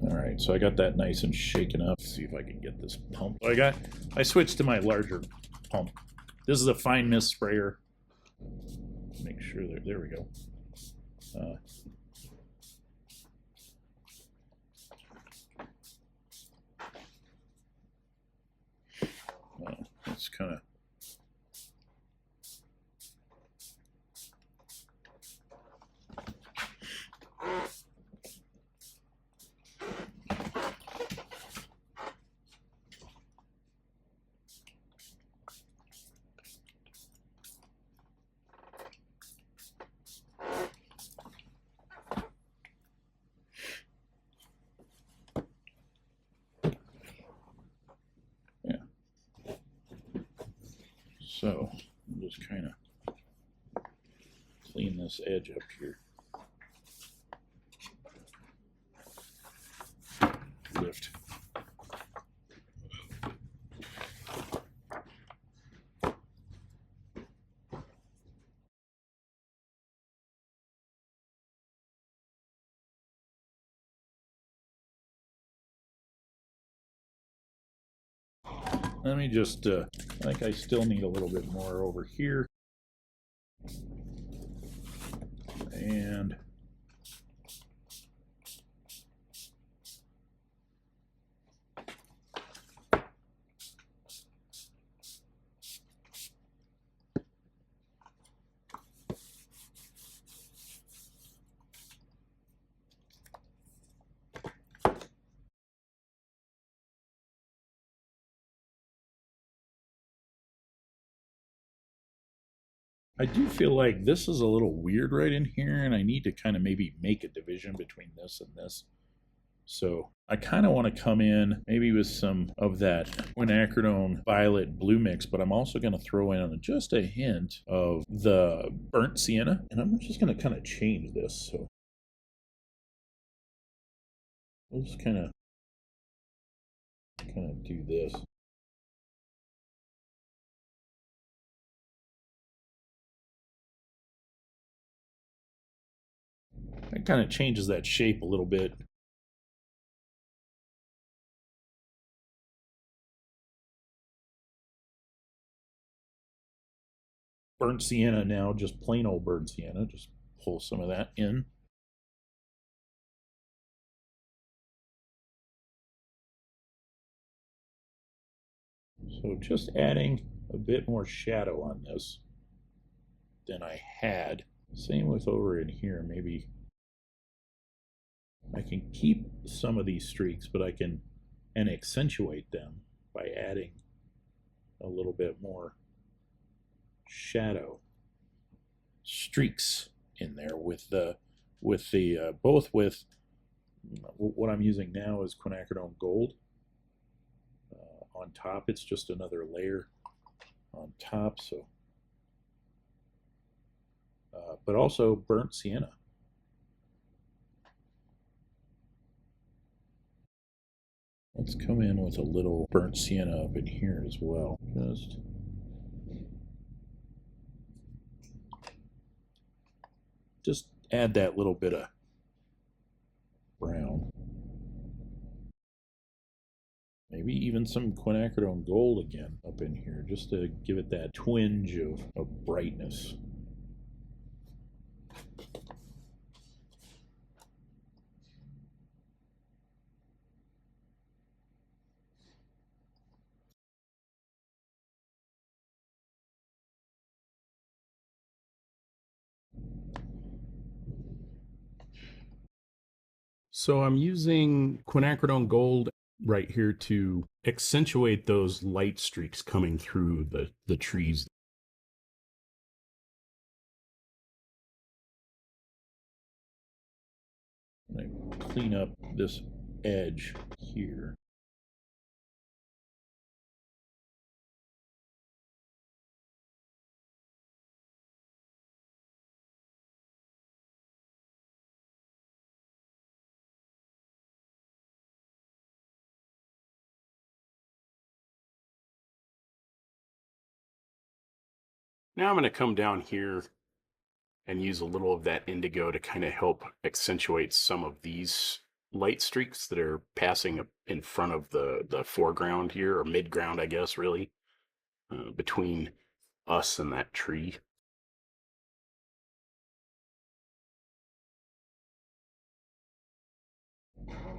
Speaker 2: All right, so I got that nice and shaken up. Let's see if I can get this pump. I switched to my larger pump. This is a fine mist sprayer. Make sure there we go. It's kind of, so I'm just kind of clean this edge up here. Lift. Let me just, I think I still need a little bit more over here. And I do feel like this is a little weird right in here, and I need to kind of maybe make a division between this and this. So I kind of want to come in maybe with some of that quinacridone violet blue mix, but I'm also going to throw in just a hint of the burnt sienna, and I'm just going to kind of change this. So we'll just kind of do this. It kind of changes that shape a little bit. Burnt sienna now, just plain old burnt sienna. Just pull some of that in. So just adding a bit more shadow on this than I had. Same with over in here, maybe I can keep some of these streaks, but I can and accentuate them by adding a little bit more shadow streaks in there with the both with what I'm using now is quinacridone gold on top. It's just another layer on top, so but also burnt sienna. Let's come in with a little burnt sienna up in here as well. Just add that little bit of brown. Maybe even some quinacridone gold again up in here, just to give it that twinge of brightness.
Speaker 3: So I'm using quinacridone gold right here to accentuate those light streaks coming through the trees.
Speaker 2: I'm going to clean up this edge here.
Speaker 3: Now I'm going to come down here and use a little of that indigo to kind of help accentuate some of these light streaks that are passing in front of the foreground here, or midground, I guess, really, between us and that tree.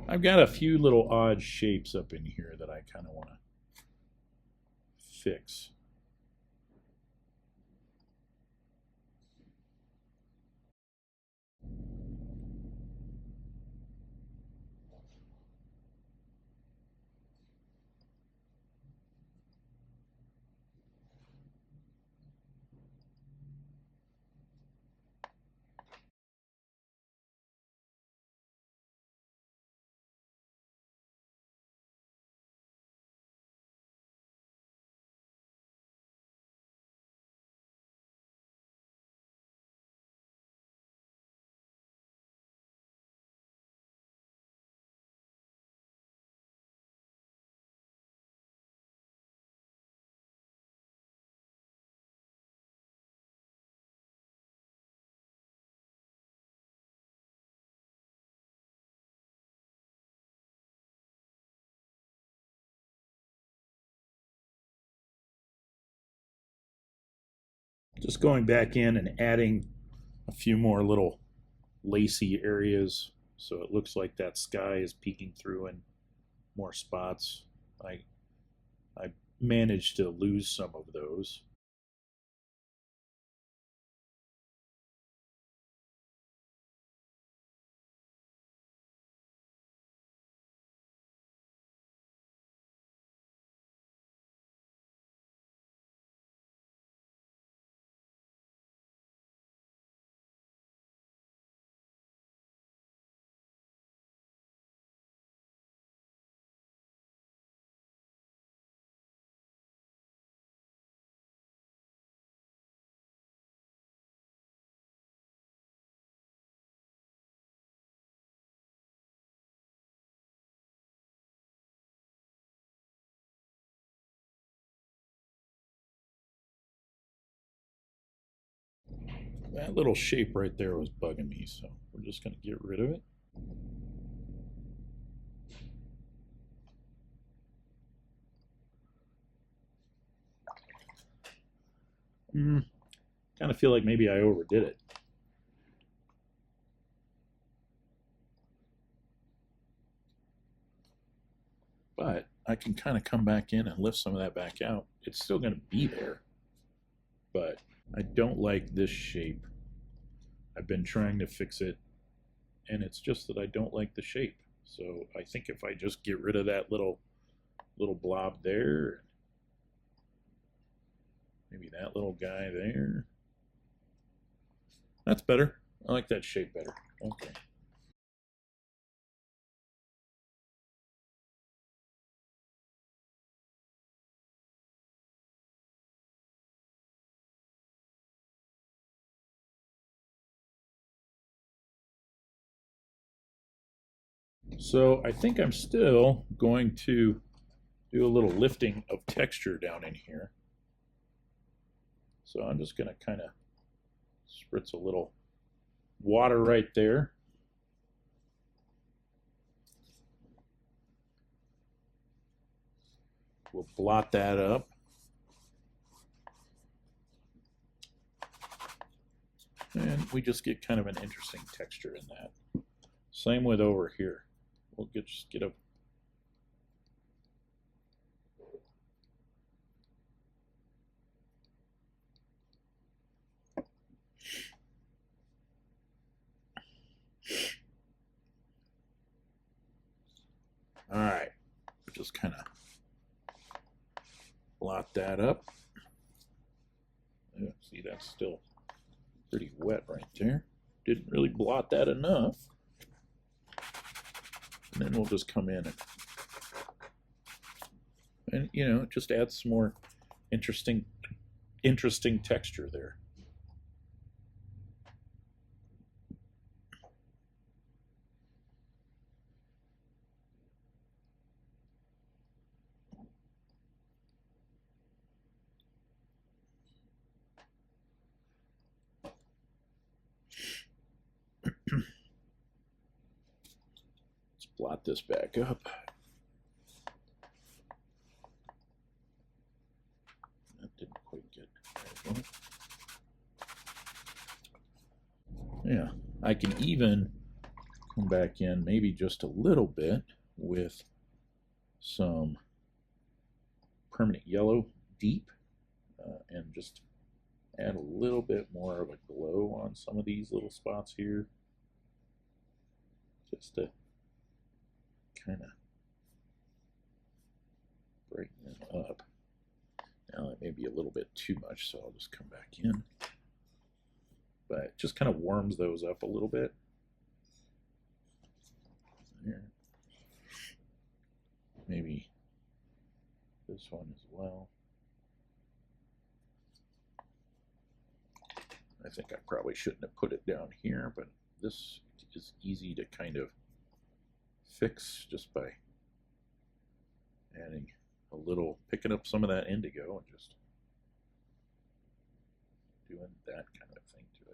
Speaker 2: I've got a few little odd shapes up in here that I kind of want to fix. Just going back in and adding a few more little lacy areas so it looks like that sky is peeking through in more spots. I managed to lose some of those. That little shape right there was bugging me, so we're just going to get rid of it. Kind of feel like maybe I overdid it. But I can kind of come back in and lift some of that back out. It's still going to be there, but I don't like this shape. I've been trying to fix it and it's just that I don't like the shape. So I think if I just get rid of that little blob there, maybe that little guy there, that's better. I like that shape better. Okay. So I think I'm still going to do a little lifting of texture down in here. So I'm just going to kind of spritz a little water right there. We'll blot that up. And we just get kind of an interesting texture in that. Same with over here. We'll just get a all right, just kind of blot that up. Yeah, see, that's still pretty wet right there. Didn't really blot that enough. And then we'll just come in and you know, just add some more interesting texture there. Let's blot this back up. That didn't quite get there. Yeah, I can even come back in maybe just a little bit with some permanent yellow deep and just add a little bit more of a glow on some of these little spots here, just to kind of brighten them up. Now that may be a little bit too much, so I'll just come back in. But it just kind of warms those up a little bit. There. Maybe this one as well. I think I probably shouldn't have put it down here, but this is easy to kind of fix just by adding a little, picking up some of that indigo and just doing that kind of thing to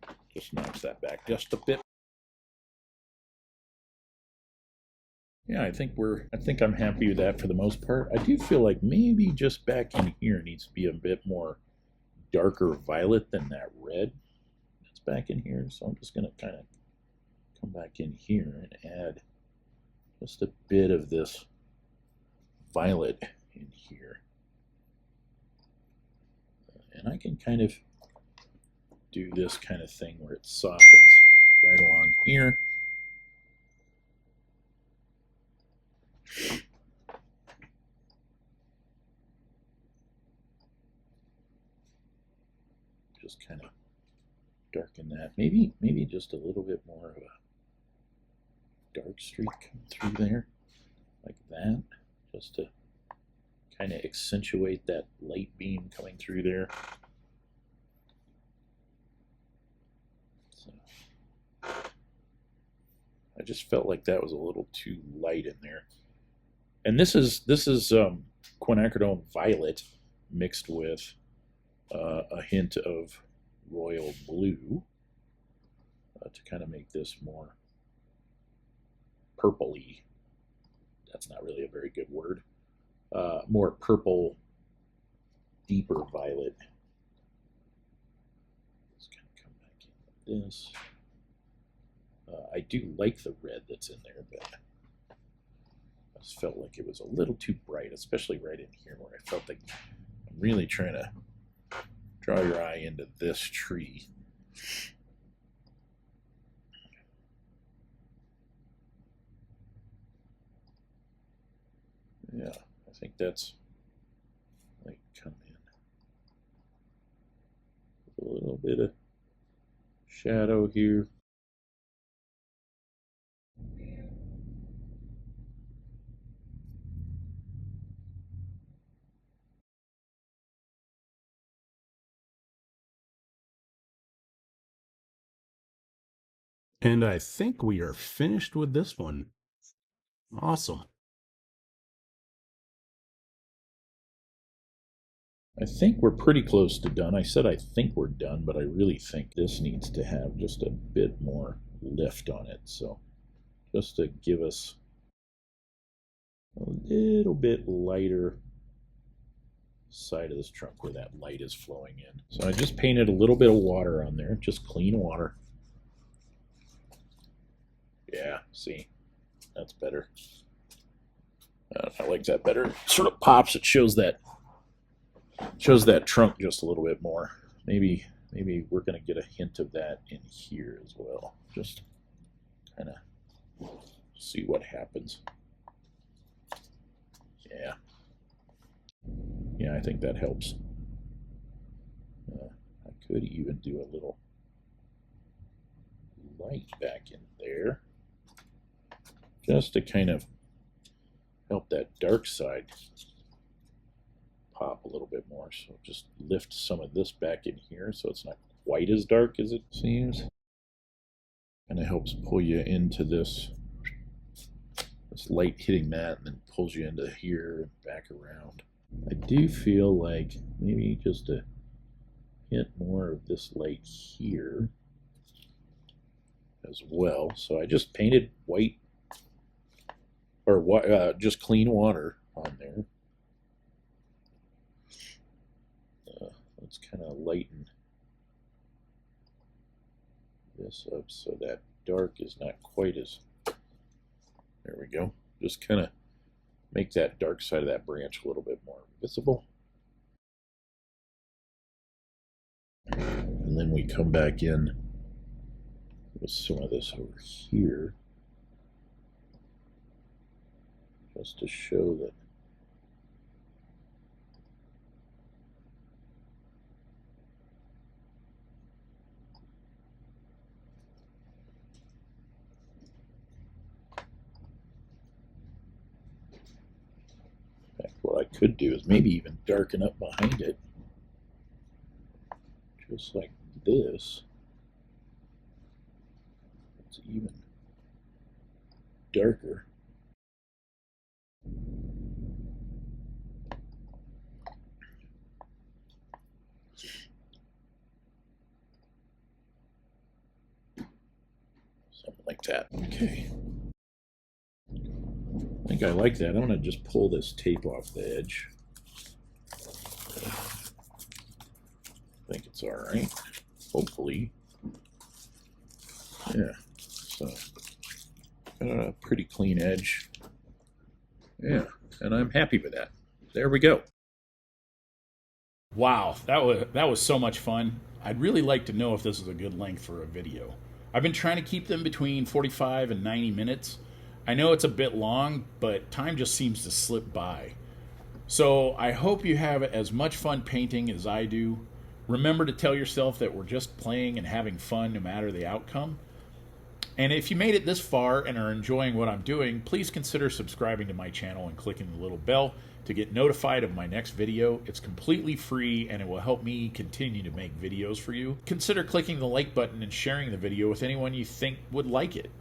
Speaker 2: it. Just knocks that back just a bit. Yeah, I think I'm happy with that for the most part. I do feel like maybe just back in here needs to be a bit more darker violet than that red that's back in here. So I'm just going to kind of come back in here and add just a bit of this violet in here. And I can kind of do this kind of thing where it softens right along here. Just kind of darken that. Maybe just a little bit more of a dark streak come through there, like that, just to kind of accentuate that light beam coming through there. So I just felt like that was a little too light in there. And this is quinacridone violet mixed with a hint of royal blue to kind of make this more purpley. That's not really a very good word. More purple, deeper violet. Just kind of come back in like this. I do like the red that's in there, but I just felt like it was a little too bright, especially right in here where I felt like I'm really trying to draw your eye into this tree. Yeah, I think that's like come in. A little bit of shadow here.
Speaker 3: And I think we are finished with this one. Awesome.
Speaker 2: I think we're pretty close to done. I said I think we're done, but I really think this needs to have just a bit more lift on it. So just to give us a little bit lighter side of this trunk where that light is flowing in. So I just painted a little bit of water on there, just clean water. Yeah, see, that's better. I like that better. It sort of pops. It shows that trunk just a little bit more. Maybe we're gonna get a hint of that in here as well. Just kind of see what happens. Yeah, I think that helps. I could even do a little light back in there, just to kind of help that dark side pop a little bit more. So just lift some of this back in here so it's not quite as dark as it seems. And it helps pull you into this light hitting that and then pulls you into here and back around. I do feel like maybe just a hint more of this light here as well. So I just painted white, or just clean water on there. Let's kind of lighten this up so that dark is not quite as, there we go. Just kind of make that dark side of that branch a little bit more visible. And then we come back in with some of this over here, just to show that what I could do is maybe even darken up behind it, just like this. It's even darker. Something like that. Okay. I think I like that. I'm going to just pull this tape off the edge. I think it's all right. Hopefully. Yeah. So, got a pretty clean edge. Yeah. And I'm happy with that. There we go.
Speaker 1: Wow, that was so much fun. I'd really like to know if this is a good length for a video. I've been trying to keep them between 45 and 90 minutes. I know it's a bit long, but time just seems to slip by. So I hope you have as much fun painting as I do. Remember to tell yourself that we're just playing and having fun no matter the outcome. And if you made it this far and are enjoying what I'm doing, please consider subscribing to my channel and clicking the little bell to get notified of my next video. It's completely free and it will help me continue to make videos for you. Consider clicking the like button and sharing the video with anyone you think would like it.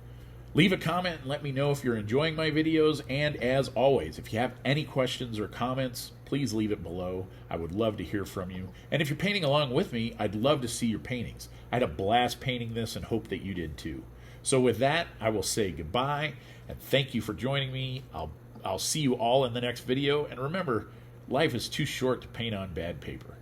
Speaker 1: Leave a comment and let me know if you're enjoying my videos, and as always, if you have any questions or comments, please leave it below. I would love to hear from you. And if you're painting along with me, I'd love to see your paintings. I had a blast painting this and hope that you did too. So with that, I will say goodbye and thank you for joining me. I'll see you all in the next video, and remember, life is too short to paint on bad paper.